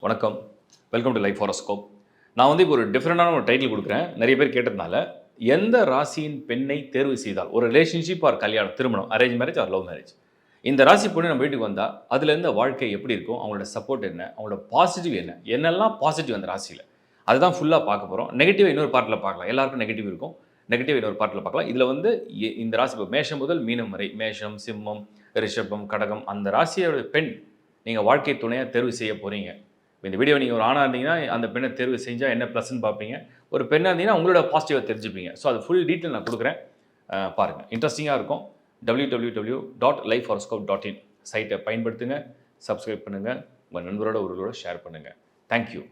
வணக்கம். Welcome to life horoscope. நான் இப்போ ஒரு டிஃப்ரெண்டான ஒரு டைட்டில் குடுக்குறேன். நெறைய பேர் கேட்டதுனால, எந்த ராசியின் பெண்ணை தேர்வு செய்தால், ஒரு ரிலேஷன்ஷிப் ஆர் கல்யாணம், திருமணம், arrange marriage or love marriage. இந்த ராசி பொண்ணு நம்ம வீட்டுக்கு வந்தா, அதுலேருந்து வாழ்க்கை எப்படி இருக்கும்? அவங்களோட சப்போர்ட் என்ன? அவங்களோட பாசிட்டிவ் என்ன? என்னெல்லாம் பாசிட்டிவ் அந்த ராசியில? அதுதான் ஃபுல்லா பார்க்க போறோம். நெகட்டிவ் இன்னொரு பார்ட்ல பார்க்கலாம். எல்லாருக்கும் நெகட்டிவ் இருக்கும். நெகட்டிவ் இன்னொரு பார்ட்ல பார்க்கலாம். இதுல இந்த ராசி மேஷம் முதல் மீனம் வரை, மேஷம், சிம்மம், ரிஷபம், கடகம் அந்த ராசியோட பெண் நீங்க வாழ்க்கை துணையா தேர்வு செய்ய போறீங்க. இந்த வீடியோ நீங்கள் ஒரு ஆணாக இருந்தீங்கன்னா அந்த பெண்ணை தேர்வு செஞ்சால் என்ன ப்ளஸ்ன்னு பார்ப்பீங்க. ஒரு பெண்ணாக இருந்தீங்கன்னா உங்களோட பாசிட்டிவாக தெரிஞ்சுப்பீங்க. ஸோ அது ஃபுல் டீட்டெயில் நான் கொடுக்குறேன், பாருங்கள். இன்ட்ரெஸ்டிங்காக இருக்கும். www.lifehoroscope.in சைட்டை பயன்படுத்துங்க, சப்ஸ்கிரைப் பண்ணுங்கள், உங்கள் நண்பரோட ஒருவரோட ஷேர் பண்ணுங்கள். தேங்க்யூ.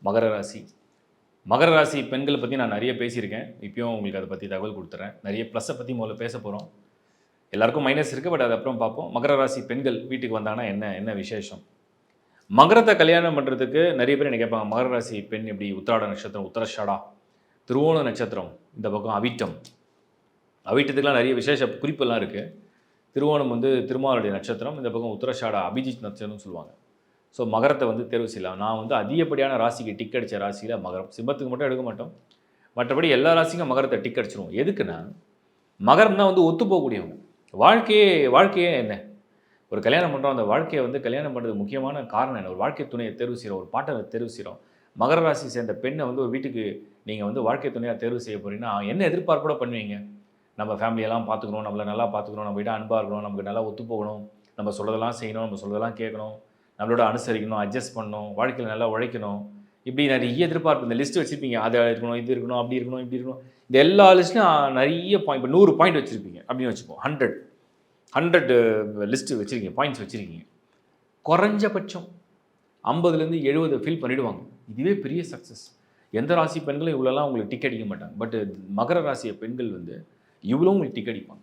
மகர ராசி. மகர ராசி பெண்களை பற்றி நான் நிறைய பேசியிருக்கேன். இப்பயும் உங்களுக்கு அதை பற்றி தகவல் கொடுத்துறேன். நிறைய ப்ளஸ்ஸை பற்றி முதல்ல பேச போகிறோம். எல்லாருக்கும் மைனஸ் இருக்குது, பட் அது அப்புறம் பார்ப்போம். மகர ராசி பெண்கள் வீட்டுக்கு வந்தாங்கன்னா என்ன விசேஷம்? மகரத்தை கல்யாணம் பண்ணுறதுக்கு நிறைய பேர் என்ன கேட்பாங்க, மகர ராசி பெண் எப்படி? உத்திராட நட்சத்திரம், உத்தரஷாடா, திருவோண நட்சத்திரம், இந்த பக்கம் அவிட்டம். அவிட்டத்துக்குலாம் நிறைய விசேஷ குறிப்பெல்லாம் இருக்குது. திருவோணம் திருமாவளுடைய நட்சத்திரம், இந்த பக்கம் உத்தரஷாடா அபிஜித் நட்சத்திரம்னு சொல்லுவாங்க. ஸோ மகரத்தை தேர்வு செய்யலாம். நான் அதிகப்படியான ராசிக்கு டிக் அடித்த ராசியில் மகரம். சிம்மத்துக்கு மட்டும் எடுக்க மாட்டோம், மற்றபடி எல்லா ராசிக்கும் மகரத்தை டிக் அடிச்சிருவோம். எதுக்குன்னா, மகரம் தான் ஒத்து போகக்கூடியவங்க. வாழ்க்கையே என்ன? ஒரு கல்யாணம் பண்ணுறோம், அந்த வாழ்க்கையை கல்யாணம் பண்ணுறது முக்கியமான காரணம் என்ன? ஒரு வாழ்க்கை துணையை தேர்வு செய்கிறோம், ஒரு பார்ட்னரை தேர்வு செய்கிறோம். மகர ராசி சேர்ந்த பெண்ணை ஒரு வீட்டுக்கு நீங்கள் வாழ்க்கை துணையாக தேர்வு செய்ய போகிறீங்கன்னா என்ன எதிர்பார்ப்போட பண்ணுவீங்க? நம்ம ஃபேமிலியெல்லாம் பார்த்துக்கணும், நம்மளை நல்லா பார்த்துக்கணும், நம்ம கிட்ட அன்பாக இருக்கணும், நமக்கு நல்லா ஒத்து போகணும், நம்ம சொல்கிறதெல்லாம் செய்யணும், நம்ம சொல்கிறதெல்லாம் கேட்கணும், நம்மளோட அனுசரிக்கணும், அட்ஜஸ்ட் பண்ணணும், வாழ்க்கையில் நல்லா உழைக்கணும். இப்படி நிறைய எதிர்பார்ப்பு. இந்த லிஸ்ட்டு வச்சுருப்பீங்க. அது இருக்கணும், இது இருக்கணும், அப்படி இருக்கணும், இப்படி இருக்கணும். இந்த எல்லா லிஸ்ட்லையும் நிறைய பாயிண்ட், இப்போ 100 பாயிண்ட் வச்சுருப்பீங்க அப்படின்னு வச்சுப்போம். 100 லிஸ்ட்டு வச்சுருக்கீங்க, பாயிண்ட்ஸ் வச்சுருக்கீங்க. குறைஞ்சபட்சம் 50லேருந்து 70 ஃபில் பண்ணிவிடுவாங்க. இதுவே பெரிய சக்ஸஸ். எந்த ராசி பெண்களும் இவ்வளோலாம் உங்களுக்கு டிக் அடிக்க மாட்டாங்க. பட் மகர ராசியை பெண்கள் இவ்வளோ உங்களுக்கு டிக் அடிப்பாங்க.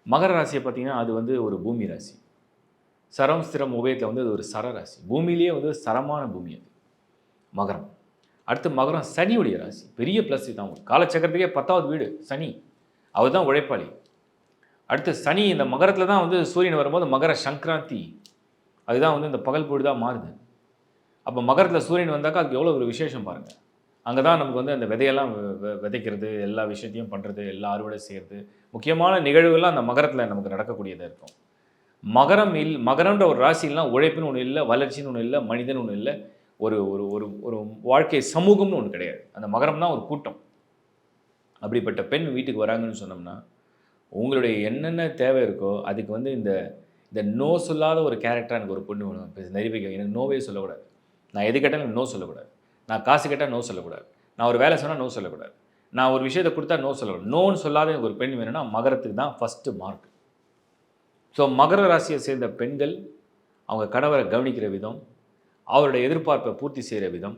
மகர ராசியை பார்த்தீங்கன்னா அது ஒரு பூமி ராசி. சரம் ஸ்திரம் உபயத்தில் அது ஒரு சரராசி. பூமியிலேயே சரமான பூமி அது மகரம். அடுத்து மகரம் சனியுடைய ராசி. பெரிய ப்ளஸ் தான். காலச்சக்கரத்துக்கே 10வது வீடு சனி. அவர் தான் உழைப்பாளி. அடுத்து சனி இந்த மகரத்தில் தான் சூரியன் வரும்போது மகர சங்கராந்தி. அதுதான் இந்த பகல் பொழுது தான் மாறுது. அப்போ மகரத்தில் சூரியன் வந்தாக்கா அதுக்கு எவ்வளோ ஒரு விசேஷம் பாருங்கள். அங்கே தான் நமக்கு அந்த விதையெல்லாம் விதைக்கிறது, எல்லா விஷயத்தையும் பண்ணுறது, எல்லா அறுவடை செய்கிறது, முக்கியமான நிகழ்வுகள்லாம் அந்த மகரத்தில் நமக்கு நடக்கக்கூடியதாக இருக்கும். மகரம்ன்ற ஒரு ராசிலாம் உழைப்புன்னு ஒன்று இல்லை, வளர்ச்சின்னு ஒன்று இல்லை, மனிதன் ஒன்று இல்லை, ஒரு ஒரு ஒரு ஒரு வாழ்க்கை சமூகம்னு ஒன்று கிடையாது. அந்த மகரம் தான் ஒரு கூட்டம். அப்படிப்பட்ட பெண் வீட்டுக்கு வராங்கன்னு சொன்னோம்னா, உங்களுடைய என்னென்ன தேவை இருக்கோ அதுக்கு இந்த இந்த நோ சொல்லாத ஒரு கேரக்டராக எனக்கு ஒரு பொண்ணு வேணும். நிறைய பேர் எனக்கு நோவே சொல்லக்கூடாது. நான் எது கேட்டாலும் எனக்கு நோ சொல்லக்கூடாது. நான் காசு கேட்டால் நோ சொல்லக்கூடாது. நான் ஒரு வேலை சொன்னால் நோ சொல்லக்கூடாது. நான் ஒரு விஷயத்தை கொடுத்தா நோ சொல்லக்கூடாது. நோன்னு சொல்லாத எனக்கு ஒரு பெண் வேணும்னா மகரத்துக்கு தான் ஃபஸ்ட்டு மார்க். ஸோ மகர ராசியை சேர்ந்த பெண்கள் அவங்க கணவரை கவனிக்கிற விதம், அவருடைய எதிர்பார்ப்பை பூர்த்தி செய்கிற விதம்,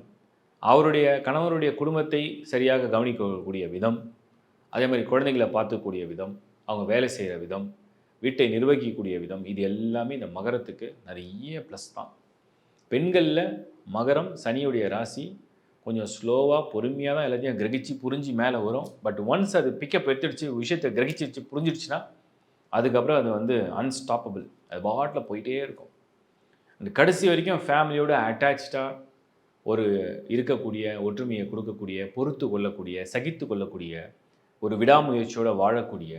அவருடைய கணவருடைய குடும்பத்தை சரியாக கவனிக்கக்கூடிய விதம், அதே மாதிரி குழந்தைகளை பார்த்துக்கூடிய விதம், அவங்க வேலை செய்கிற விதம், வீட்டை நிர்வகிக்கக்கூடிய விதம், இது எல்லாமே இந்த மகரத்துக்கு நிறைய ப்ளஸ் தான். பெண்களில் மகரம் சனியுடைய ராசி கொஞ்சம் ஸ்லோவாக பொறுமையாக தான் எல்லாத்தையும் கிரகிச்சு புரிஞ்சு மேலே வரும். பட் ஒன்ஸ் அது பிக்கப் எடுத்துடுச்சு, விஷயத்தை கிரகிச்சிச்சு புரிஞ்சிடுச்சுன்னா அதுக்கப்புறம் அது அன்ஸ்டாப்பபிள். அது பாட்டில் போயிட்டே இருக்கும். அந்த கடைசி வரைக்கும் ஃபேமிலியோட அட்டாச்சாக ஒரு இருக்கக்கூடிய, ஒற்றுமையை கொடுக்கக்கூடிய, பொறுத்து கொள்ளக்கூடிய, சகித்து கொள்ளக்கூடிய, ஒரு விடாமுயற்சியோடு வாழக்கூடிய,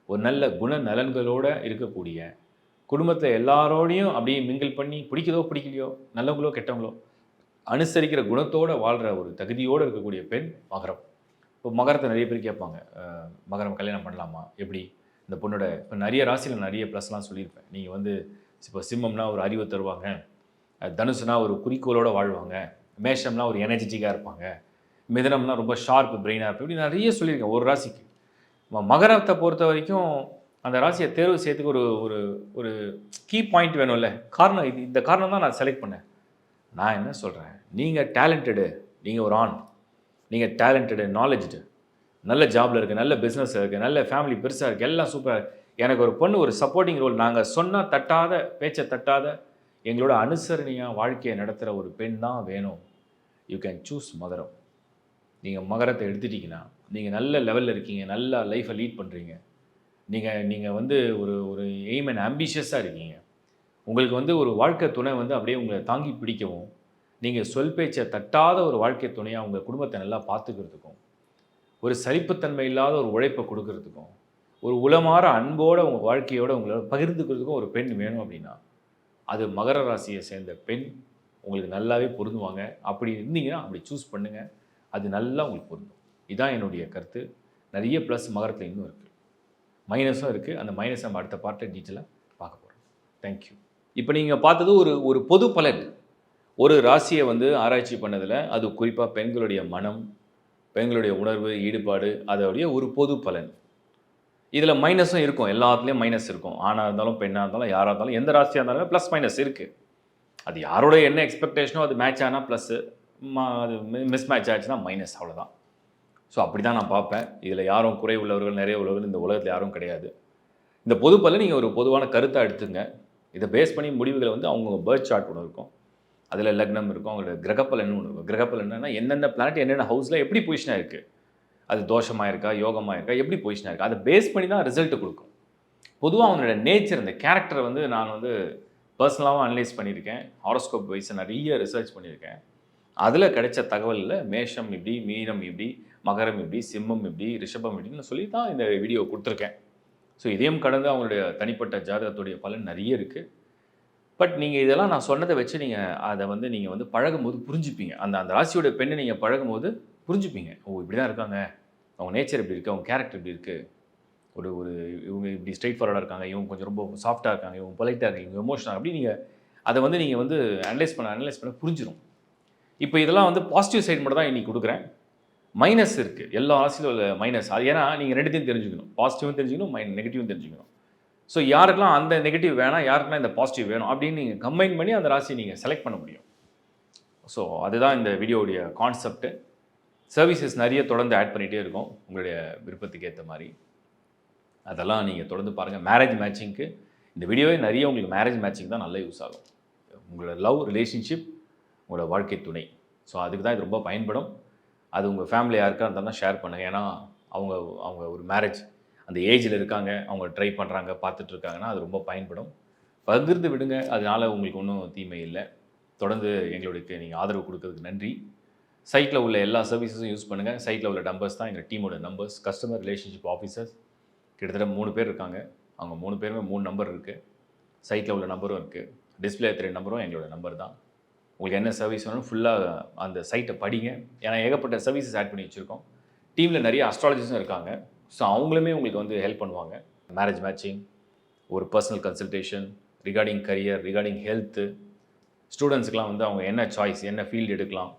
ஒரு நல்ல குண நலன்களோடு இருக்கக்கூடிய, குடும்பத்தில் எல்லாரோடையும் அப்படியே மிங்கிள் பண்ணி பிடிக்குதோ பிடிக்கலையோ, நல்லவங்களோ கெட்டவங்களோ அனுசரிக்கிற குணத்தோடு வாழ்கிற ஒரு தகுதியோடு இருக்கக்கூடிய பெண் மகரம். இப்போ மகரத்தை நிறைய பேர் கேட்பாங்க, மகரம் கல்யாணம் பண்ணலாமா, எப்படி? இந்த பொண்ணோட இப்போ நிறைய ராசியில் நிறைய ப்ளஸ்லாம் சொல்லியிருப்பேன். நீங்கள் இப்போ சிம்மம்னா ஒரு அறிவை தருவாங்க, தனுசுனா ஒரு குறிக்கோளோடு வாழ்வாங்க, மேஷம்னா ஒரு எனர்ஜெட்டிக்காக இருப்பாங்க, மிதனம்னா ரொம்ப ஷார்ப் பிரெயினாக இருப்பேன், இப்படி நிறைய சொல்லியிருக்கேன் ஒரு ராசிக்கு. மகரத்தை பொறுத்த வரைக்கும் அந்த ராசியை தேர்வு செய்யறதுக்கு ஒரு ஒரு ஒரு கீ பாயிண்ட் வேணும்ல. காரணம் இந்த காரணம் தான் நான் செலக்ட் பண்ணேன். நான் என்ன சொல்கிறேன், நீங்கள் டேலண்டடு, நீங்கள் ஒரு ஆண், நீங்கள் டேலண்டடு, நாலேஜ்டு, நல்ல ஜாபில் இருக்குது, நல்ல பிஸ்னஸ் இருக்குது, நல்ல ஃபேமிலி பெருசாக இருக்குது, எல்லாம் சூப்பராக. எனக்கு ஒரு பொண்ணு ஒரு சப்போர்ட்டிங் ரோல், நாங்கள் சொன்னால் தட்டாத, பேச்சை தட்டாத, எங்களோட அனுசரணையாக வாழ்க்கையை நடத்துகிற ஒரு பெண் தான் வேணும் யூ கேன் சூஸ் மகரம். நீங்கள் மகரத்தை எடுத்துட்டிங்கன்னா நீங்கள் நல்ல லெவலில் இருக்கீங்க, நல்லா லைஃப்பை லீட் பண்ணுறீங்க. நீங்கள் வந்து ஒரு ஒரு எய்ம் அண்ட் ஆம்பிஷியஸாக இருக்கீங்க. உங்களுக்கு வந்து ஒரு வாழ்க்கை துணை வந்து அப்படியே உங்களை தாங்கி பிடிக்கவும், நீங்கள் சொல் பேச்சை தட்டாத ஒரு வாழ்க்கை துணையாக உங்கள் குடும்பத்தை நல்லா பார்த்துக்கிறதுக்கும், ஒரு சலிப்புத்தன்மை இல்லாத ஒரு உழைப்பை கொடுக்கறதுக்கும், ஒரு உளமாற அன்போட உங்கள் வாழ்க்கையோட உங்களை பகிர்ந்துக்கிறதுக்கும் ஒரு பெண் வேணும் அப்படின்னா, அது மகர ராசியை சேர்ந்த பெண் உங்களுக்கு நல்லாவே பொருந்துவாங்க. அப்படி இருந்தீங்கன்னா அப்படி சூஸ் பண்ணுங்கள். அது நல்லா உங்களுக்கு பொருந்தும். இதுதான் என்னுடைய கருத்து. நிறைய ப்ளஸ் மகரத்தில் இன்னும் இருக்குது, மைனஸும் இருக்குது. அந்த மைனஸ் நம்ம அடுத்த பார்ட்டை டீட்டெயிலாக பார்க்க போகிறோம். தேங்க்யூ. இப்போ நீங்கள் பார்த்தது ஒரு ஒரு பொது பலன். ஒரு ராசியை வந்து ஆராய்ச்சி பண்ணதில் அது குறிப்பாக பெண்களுடைய மனம், பெண்களுடைய உணர்வு, ஈடுபாடு, அதோடைய ஒரு பொது பலன். இதில் மைனஸும் இருக்கும், எல்லாத்துலேயும் மைனஸ் இருக்கும். ஆணாக இருந்தாலும் பெண்ணாக இருந்தாலும் யாராக இருந்தாலும் எந்த ராசியாக இருந்தாலும் ப்ளஸ் மைனஸ் இருக்குது. அது யாரோட என்ன எக்ஸ்பெக்டேஷனோ அது மேட்ச் ஆனால் ப்ளஸ்ஸு, அது மிஸ் மேட்ச் ஆச்சுன்னா மைனஸ், அவ்வளோதான். ஸோ அப்படி தான் நான் பார்ப்பேன். இதில் யாரும் குறை உள்ளவர்கள் நிறைய உள்ளவர்கள் இந்த உலகத்தில் யாரும் கிடையாது. இந்த பொது பலன் நீங்கள் ஒரு பொதுவான கருத்தாக எடுத்துங்க. இதை பேஸ் பண்ணி முடிவுகளை வந்து அவங்க பர்த் சார்ட் ஒன்று இருக்கும், அதில் லக்னம் இருக்கும், அவங்களோட கிரகப்பலன் ஒன்று இருக்கும். கிரகப்பலன் என்னென்னா என்னென்ன பிளானட் என்னென்ன ஹவுஸில் எப்படி பொசிஷனாக இருக்குது, அது தோஷமாக இருக்கா யோகமாக இருக்கா எப்படி பொசிஷனாக இருக்கா, அதை பேஸ் பண்ணி தான் ரிசல்ட்டு கொடுக்கும். பொதுவாக அவனோட நேச்சர், இந்த கேரக்டரை வந்து நான் வந்து பர்சனலாகவும் அனலைஸ் பண்ணியிருக்கேன். ஹாரோஸ்கோப் வைஸை நிறைய ரிசர்ச் பண்ணியிருக்கேன். அதில் கிடைச்ச தகவலில் மேஷம் இப்படி, மீனம் இப்படி, மகரம் இப்படி, சிம்மம் இப்படி, ரிஷபம் இப்படின்னு சொல்லி தான் இந்த வீடியோ கொடுத்துருக்கேன். ஸோ இதையும் கடந்து அவங்களுடைய தனிப்பட்ட ஜாதகத்துடைய பலன் நிறைய இருக்குது. பட் நீங்கள் இதெல்லாம் நான் சொன்னதை வச்சு அதை வந்து நீங்கள் வந்து பழகும்போது புரிஞ்சுப்பீங்க. அந்த அந்த ராசியோட பெண்ணை நீங்கள் பழகும்போது புரிஞ்சுப்பீங்க. ஓ இப்படி தான் இருக்காங்க, அவங்க நேச்சர் இப்படி இருக்குது, அவங்க கேரக்டர் இப்படி இருக்குது, ஒரு ஒரு இவங்க இப்படி ஸ்ட்ரெயிட் ஃபார்வர்டாக இருக்காங்க, இவங்க கொஞ்சம் ரொம்ப சாஃப்ட்டாக இருக்காங்க, இவங்க பொலைட்டாக இருக்காங்க, இவங்க எமோஷனாக, அப்படி அதை வந்து நீங்கள் வந்து அனலைஸ் பண்ண புரிஞ்சிடும். இப்போ இதெல்லாம் வந்து பாசிட்டிவ் சைடு மட்டும் தான் இன்றைக்கி கொடுக்குறேன். மைனஸ் இருக்குது, எல்லா ராசியிலும் உள்ள மைனஸ். அது ஏன்னா நீங்கள் ரெண்டுத்தையும் தெரிஞ்சுக்கணும், பாசிட்டிவும் தெரிஞ்சுக்கணும், நெகட்டிவும் தெரிஞ்சுக்கணும். ஸோ யாருக்கெல்லாம் அந்த நெகட்டிவ் வேணாம், யாருக்கெல்லாம் இந்த பாசிட்டிவ் வேணும் அப்படின்னு நீங்கள் கம்பைன் பண்ணி அந்த ராசியை நீங்கள் செலக்ட் பண்ண முடியும். ஸோ அதுதான் இந்த வீடியோடைய கான்செப்ட்டு. சர்வீசஸ் நிறைய தொடர்ந்து ஆட் பண்ணிகிட்டே இருக்கும் உங்களுடைய விருப்பத்துக்கு ஏற்ற மாதிரி. அதெல்லாம் நீங்கள் தொடர்ந்து பாருங்கள். மேரேஜ் மேட்சிங்க்கு இந்த வீடியோவே நிறைய உங்களுக்கு மேரேஜ் மேட்சிங் தான் நல்லா யூஸ் ஆகும். உங்களோட லவ் ரிலேஷன்ஷிப், உங்களோட வாழ்க்கை துணை, ஸோ அதுக்கு தான் இது ரொம்ப பயன்படும். அது உங்கள் ஃபேமிலி யாருக்காக இருந்தாலும் ஷேர் பண்ணுங்கள். ஏன்னா அவங்க ஒரு மேரேஜ் அந்த ஏஜில் இருக்காங்க, அவங்க ட்ரை பண்ணுறாங்க, பார்த்துட்ருக்காங்கன்னா அது ரொம்ப பயன்படும். பகிர்ந்து விடுங்க, அதனால் உங்களுக்கு ஒன்றும் தீமை இல்லை. தொடர்ந்து எங்களுடைய நீங்கள் ஆதரவு கொடுக்கறதுக்கு நன்றி. சைட்டில் உள்ள எல்லா சர்வீசஸும் யூஸ் பண்ணுங்கள். சைட்டில் உள்ள நம்பர்ஸ் தான் எங்கள் டீமோட நம்பர்ஸ். கஸ்டமர் ரிலேஷன்ஷிப் ஆஃபீஸர்ஸ் கிட்டத்தட்ட 3 பேர் இருக்காங்க. அவங்க 3 பேருமே 3 நம்பர் இருக்குது. சைட்டில் உள்ள நம்பரும் இருக்குது, டிஸ்பிளே 3 நம்பரும் எங்களோட நம்பர் தான். உங்களுக்கு என்ன சர்வீஸ் வேணும் ஃபுல்லாக அந்த சைட்டை படிங்க. ஏன்னா ஏகப்பட்ட சர்வீசஸ் ஆட் பண்ணி வச்சுருக்கோம். டீமில் நிறைய அஸ்ட்ராலஜிஸும் இருக்காங்க. ஸோ அவங்களுமே உங்களுக்கு வந்து ஹெல்ப் பண்ணுவாங்க. மேரேஜ் மேட்சிங், ஒரு personal consultation, regarding career, regarding health, ஸ்டூடெண்ட்ஸுக்கெலாம் வந்து அவங்க என்ன சாய்ஸ், என்ன ஃபீல்டு எடுக்கலாம்,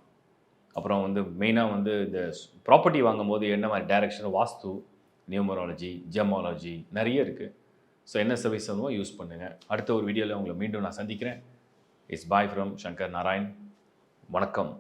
அப்புறம் வந்து மெயினாக வந்து இந்த ப்ராப்பர்ட்டி வாங்கும் போது என்ன மாதிரி டைரக்ஷன், வாஸ்து, நியூமராலஜி, ஜெமாலஜி நிறைய இருக்குது. ஸோ என்ன சர்வீஸ் வேணுமோ யூஸ் பண்ணுங்கள். அடுத்த ஒரு வீடியோவில் உங்களை மீண்டும் நான் சந்திக்கிறேன். It's bye from Shankar Narayan. வணக்கம்.